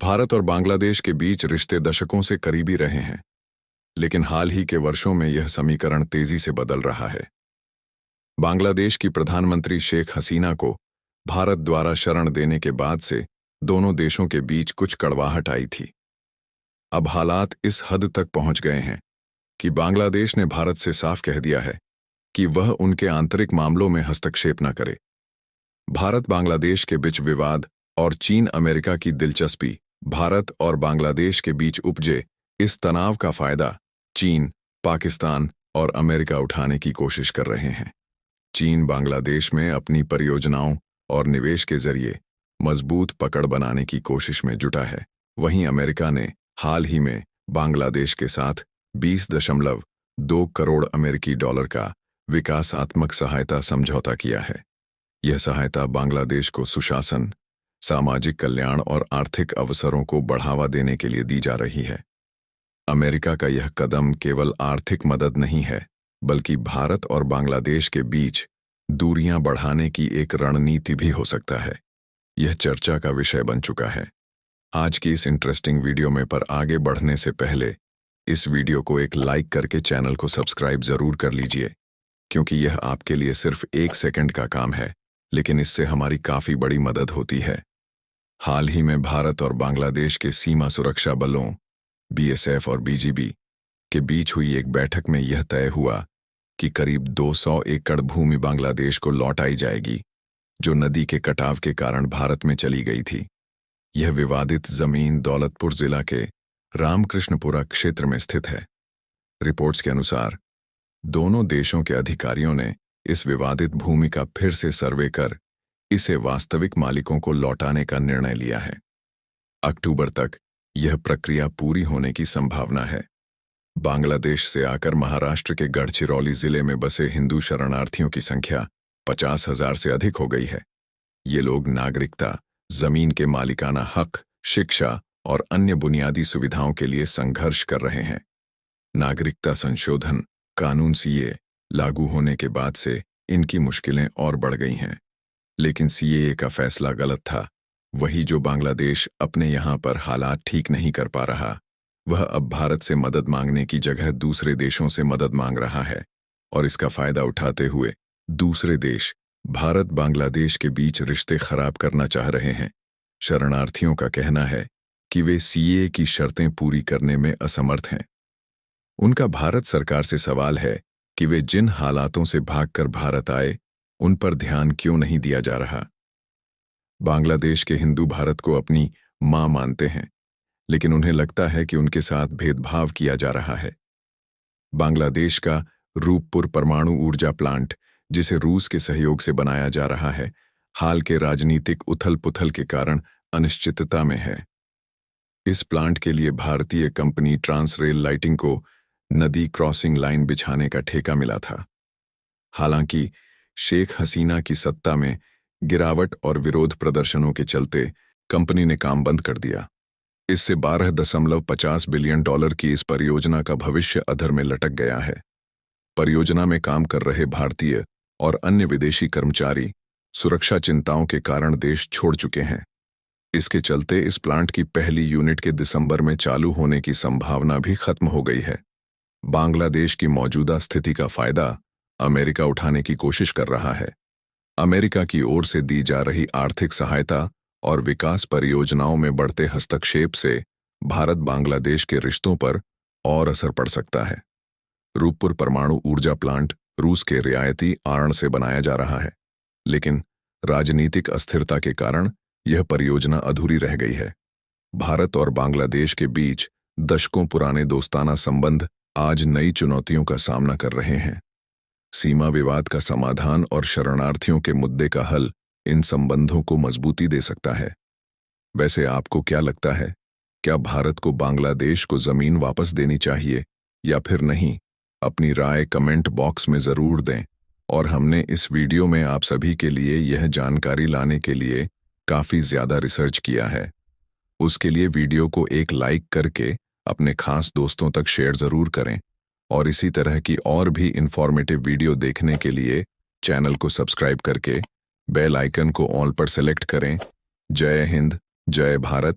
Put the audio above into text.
भारत और बांग्लादेश के बीच रिश्ते दशकों से करीबी रहे हैं, लेकिन हाल ही के वर्षों में यह समीकरण तेजी से बदल रहा है। बांग्लादेश की प्रधानमंत्री शेख हसीना को भारत द्वारा शरण देने के बाद से दोनों देशों के बीच कुछ कड़वाहट आई थी। अब हालात इस हद तक पहुंच गए हैं कि बांग्लादेश ने भारत से साफ कह दिया है कि वह उनके आंतरिक मामलों में हस्तक्षेप न करे। भारत बांग्लादेश के बीच विवाद और चीन अमेरिका की दिलचस्पी, भारत और बांग्लादेश के बीच उपजे इस तनाव का फायदा चीन, पाकिस्तान और अमेरिका उठाने की कोशिश कर रहे हैं। चीन बांग्लादेश में अपनी परियोजनाओं और निवेश के जरिए मजबूत पकड़ बनाने की कोशिश में जुटा है। वहीं अमेरिका ने हाल ही में बांग्लादेश के साथ 20.2 करोड़ अमेरिकी डॉलर का विकासात्मक सहायता समझौता किया है। यह सहायता बांग्लादेश को सुशासन, सामाजिक कल्याण और आर्थिक अवसरों को बढ़ावा देने के लिए दी जा रही है। अमेरिका का यह कदम केवल आर्थिक मदद नहीं है, बल्कि भारत और बांग्लादेश के बीच दूरियां बढ़ाने की एक रणनीति भी हो सकता है। यह चर्चा का विषय बन चुका है। आज की इस इंटरेस्टिंग वीडियो में पर आगे बढ़ने से पहले इस वीडियो को एक लाइक करके चैनल को सब्सक्राइब जरूर कर लीजिए, क्योंकि यह आपके लिए सिर्फ 1 सेकंड का काम है, लेकिन इससे हमारी काफी बड़ी मदद होती है। हाल ही में भारत और बांग्लादेश के सीमा सुरक्षा बलों BSF और BGB के बीच हुई एक बैठक में यह तय हुआ कि करीब 200 एकड़ भूमि बांग्लादेश को लौटाई जाएगी, जो नदी के कटाव के कारण भारत में चली गई थी। यह विवादित जमीन दौलतपुर जिला के रामकृष्णपुरा क्षेत्र में स्थित है। रिपोर्ट्स के अनुसार दोनों देशों के अधिकारियों ने इस विवादित भूमि का फिर से सर्वे कर इसे वास्तविक मालिकों को लौटाने का निर्णय लिया है। अक्टूबर तक यह प्रक्रिया पूरी होने की संभावना है। बांग्लादेश से आकर महाराष्ट्र के गढ़चिरौली जिले में बसे हिंदू शरणार्थियों की संख्या 50,000 से अधिक हो गई है। ये लोग नागरिकता, जमीन के मालिकाना हक, शिक्षा और अन्य बुनियादी सुविधाओं के लिए संघर्ष कर रहे हैं। नागरिकता संशोधन कानून CAA लागू होने के बाद से इनकी मुश्किलें और बढ़ गई हैं। लेकिन CAA का फैसला गलत था। वही जो बांग्लादेश अपने यहाँ पर हालात ठीक नहीं कर पा रहा, वह अब भारत से मदद मांगने की जगह दूसरे देशों से मदद मांग रहा है, और इसका फायदा उठाते हुए दूसरे देश भारत बांग्लादेश के बीच रिश्ते खराब करना चाह रहे हैं। शरणार्थियों का कहना है कि वे CAA की शर्तें पूरी करने में असमर्थ हैं। उनका भारत सरकार से सवाल है कि वे जिन हालातों से भागकर भारत आए, उन पर ध्यान क्यों नहीं दिया जा रहा। बांग्लादेश के हिंदू भारत को अपनी मां मानते हैं, लेकिन उन्हें लगता है कि उनके साथ भेदभाव किया जा रहा है। बांग्लादेश का रूपपुर परमाणु ऊर्जा प्लांट, जिसे रूस के सहयोग से बनाया जा रहा है, हाल के राजनीतिक उथल-पुथल के कारण अनिश्चितता में है। इस प्लांट के लिए भारतीय कंपनी ट्रांसरेल लाइटिंग को नदी क्रॉसिंग लाइन बिछाने का ठेका मिला था। हालांकि शेख हसीना की सत्ता में गिरावट और विरोध प्रदर्शनों के चलते कंपनी ने काम बंद कर दिया। इससे 12.50 बिलियन डॉलर की इस परियोजना का भविष्य अधर में लटक गया है। परियोजना में काम कर रहे भारतीय और अन्य विदेशी कर्मचारी सुरक्षा चिंताओं के कारण देश छोड़ चुके हैं। इसके चलते इस प्लांट की पहली यूनिट के दिसंबर में चालू होने की संभावना भी खत्म हो गई है। बांग्लादेश की मौजूदा स्थिति का फायदा अमेरिका उठाने की कोशिश कर रहा है। अमेरिका की ओर से दी जा रही आर्थिक सहायता और विकास परियोजनाओं में बढ़ते हस्तक्षेप से भारत बांग्लादेश के रिश्तों पर और असर पड़ सकता है। रूपपुर परमाणु ऊर्जा प्लांट रूस के रियायती आरण से बनाया जा रहा है, लेकिन राजनीतिक अस्थिरता के कारण यह परियोजना अधूरी रह गई है। भारत और बांग्लादेश के बीच दशकों पुराने दोस्ताना संबंध आज नई चुनौतियों का सामना कर रहे हैं। सीमा विवाद का समाधान और शरणार्थियों के मुद्दे का हल इन संबंधों को मजबूती दे सकता है। वैसे आपको क्या लगता है, क्या भारत को बांग्लादेश को जमीन वापस देनी चाहिए या फिर नहीं? अपनी राय कमेंट बॉक्स में जरूर दें। और हमने इस वीडियो में आप सभी के लिए यह जानकारी लाने के लिए काफी ज्यादा रिसर्च किया है। उसके लिए वीडियो को एक लाइक करके अपने खास दोस्तों तक शेयर जरूर करें, और इसी तरह की और भी इंफॉर्मेटिव वीडियो देखने के लिए चैनल को सब्सक्राइब करके बेल आइकन को ऑल पर सेलेक्ट करें। जय हिंद, जय भारत।